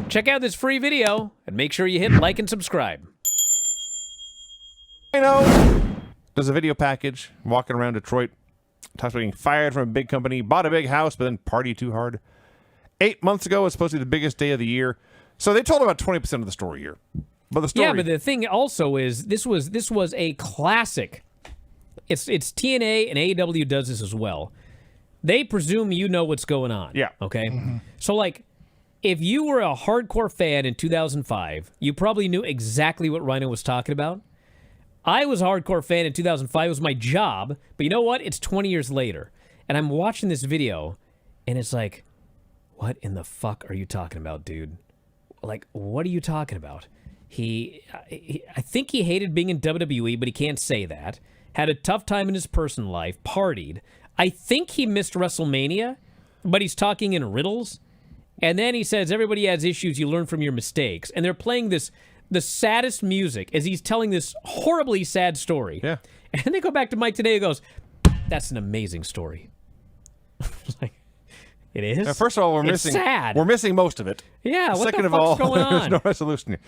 Check out this free video and make sure you hit like and subscribe. Does a video package, walking around Detroit, talks about getting fired from a big company, bought a big house, but then party too hard. 8 months ago was supposed to be the biggest day of the year. So they told about 20% of the story here. But the story... Yeah, but the thing also is, this was a classic. It's TNA, and AEW does this as well. They presume you know what's going on. Yeah. Okay? So, like, if you were a hardcore fan in 2005, you probably knew exactly what Rhino was talking about. I was a hardcore fan in 2005. It was my job. But you know what? It's 20 years later. And I'm watching this video, and it's like, what in the fuck are you talking about, dude? Like, what are you talking about? I think he hated being in WWE, but he can't say that. Had a tough time in his personal life, partied. I think he missed WrestleMania, but he's talking in riddles. And then he says, everybody has issues, you learn from your mistakes. And they're playing the saddest music as he's telling this horribly sad story. Yeah. And they go back to Mike today and goes, that's an amazing story. Like, it is? Now, first of all, It's sad. We're missing most of it. Yeah, what Second the of fuck's all, going on? there's no resolution here.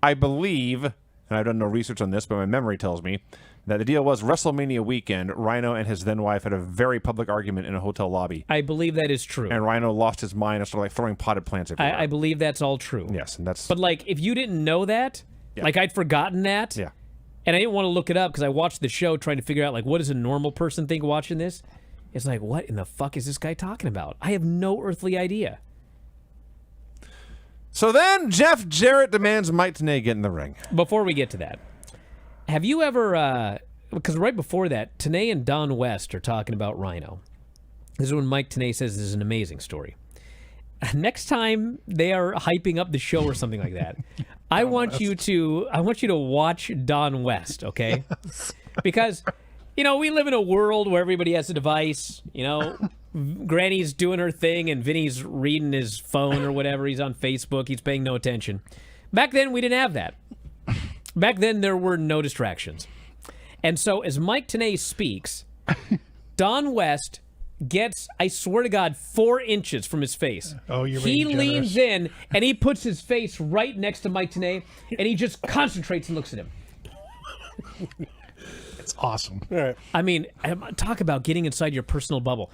I believe, and I've done no research on this, but my memory tells me that the deal was WrestleMania weekend, Rhino and his then wife had a very public argument in a hotel lobby. I believe that is true. And Rhino lost his mind and started like throwing potted plants everywhere. I believe that's all true. Yes, and that's... But, like, if you didn't know that, like, I'd forgotten that, Yeah. and I didn't want to look it up because I watched the show trying to figure out, like, what does a normal person think watching this? It's like, what in the fuck is this guy talking about? I have no earthly idea. So then Jeff Jarrett demands Mike Tenay get in the ring. Before we get to that, have you ever, because right before that, Tenay and Don West are talking about Rhino. This is when Mike Tenay says this is an amazing story. Next time they are hyping up the show or something like that, I want you to watch Don West, okay? Yes. Because, you know, we live in a world where everybody has a device, you know. Granny's doing her thing and Vinny's reading his phone or whatever. He's on Facebook. He's paying no attention. Back then, we didn't have that. Back then, there were no distractions. And so as Mike Tenay speaks, Don West gets, I swear to God, 4 inches from his face. Oh, you're He being leans generous. in and he puts his face right next to Mike Tenay and he just concentrates and looks at him. It's awesome. All right. I mean, talk about getting inside your personal bubble.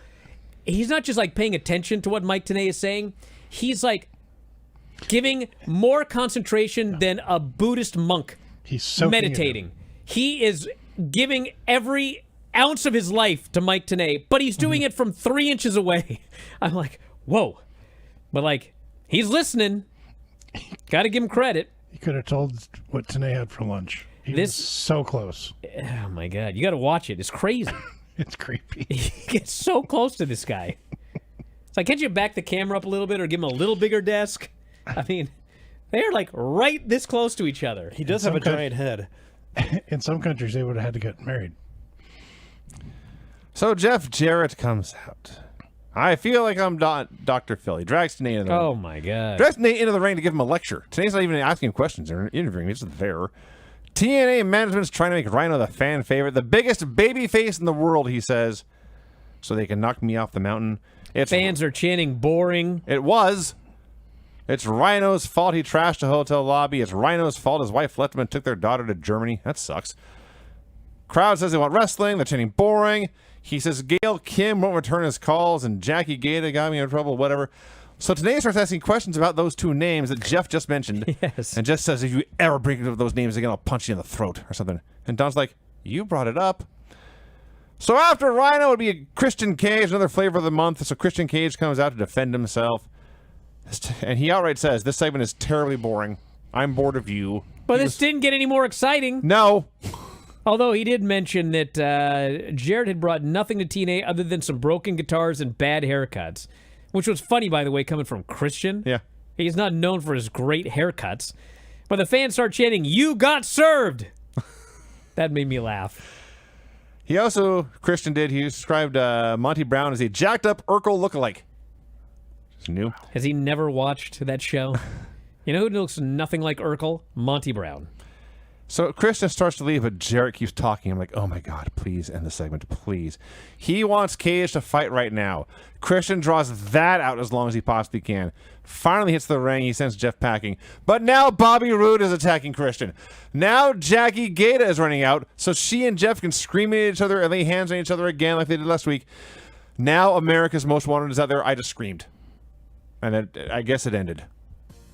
He's not just like paying attention to what Mike Tenay is saying. He's like giving more concentration than a Buddhist monk He's soaking it in. meditating. He is giving every ounce of his life to Mike Tenay, but he's doing it from 3 inches away. I'm like, whoa. But like, he's listening. Got to give him credit. You could have told what Tenay had for lunch. He was so close. Oh my God. You got to watch it. It's crazy. It's creepy. He gets so close to this guy. It's like, can't you back the camera up a little bit or give him a little bigger desk? I mean, they're like right this close to each other. He does have a giant head. In some countries, they would have had to get married. So Jeff Jarrett comes out. I feel like I'm Dr. Phil. He drags Tenay into the ring. Oh my God. Drags Tenay into the ring to give him a lecture. Tenay's not even asking him questions or interviewing. He's just there. TNA management's trying to make Rhino the fan favorite, the biggest baby face in the world, he says, so they can knock me off the mountain. Fans are chanting boring. It was. It's Rhino's fault he trashed a hotel lobby. It's Rhino's fault his wife left him and took their daughter to Germany. That sucks. Crowd says they want wrestling. They're chanting boring. He says Gail Kim won't return his calls and Jackie Gata got me in trouble, whatever. So Tenay starts asking questions about those 2 names that Jeff just mentioned. Yes. And Jeff says, if you ever bring up those names again, I'll punch you in the throat or something. And Don's like, you brought it up. So after Rhino would be a Christian Cage, another flavor of the month. So Christian Cage comes out to defend himself. And he outright says, this segment is terribly boring. I'm bored of you. But this didn't get any more exciting. No. Although he did mention that Jarrett had brought nothing to TNA other than some broken guitars and bad haircuts. Which was funny, by the way, coming from Christian. Yeah. He's not known for his great haircuts. But the fans start chanting, "You got served!" That made me laugh. He also, Christian did, he described Monty Brown as a jacked up Urkel lookalike. It's new. Has he never watched that show? You know who looks nothing like Urkel? Monty Brown. So Christian starts to leave, but Jarrett keeps talking. I'm like, oh my God, please end the segment, please. He wants Cage to fight right now. Christian draws that out as long as he possibly can. Finally hits the ring. He sends Jeff packing. But now Bobby Roode is attacking Christian. Now Jackie Gaeta is running out, so she and Jeff can scream at each other and lay hands on each other again like they did last week. Now America's Most Wanted is out there. I just screamed. And I guess it ended.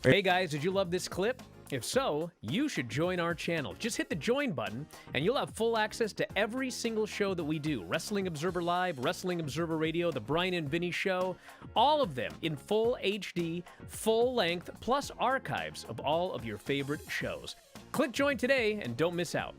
Hey guys, did you love this clip? If so, you should join our channel. Just hit the join button, and you'll have full access to every single show that we do. Wrestling Observer Live, Wrestling Observer Radio, The Bryan Vinny Show, all of them in full HD, full length, plus archives of all of your favorite shows. Click join today and don't miss out.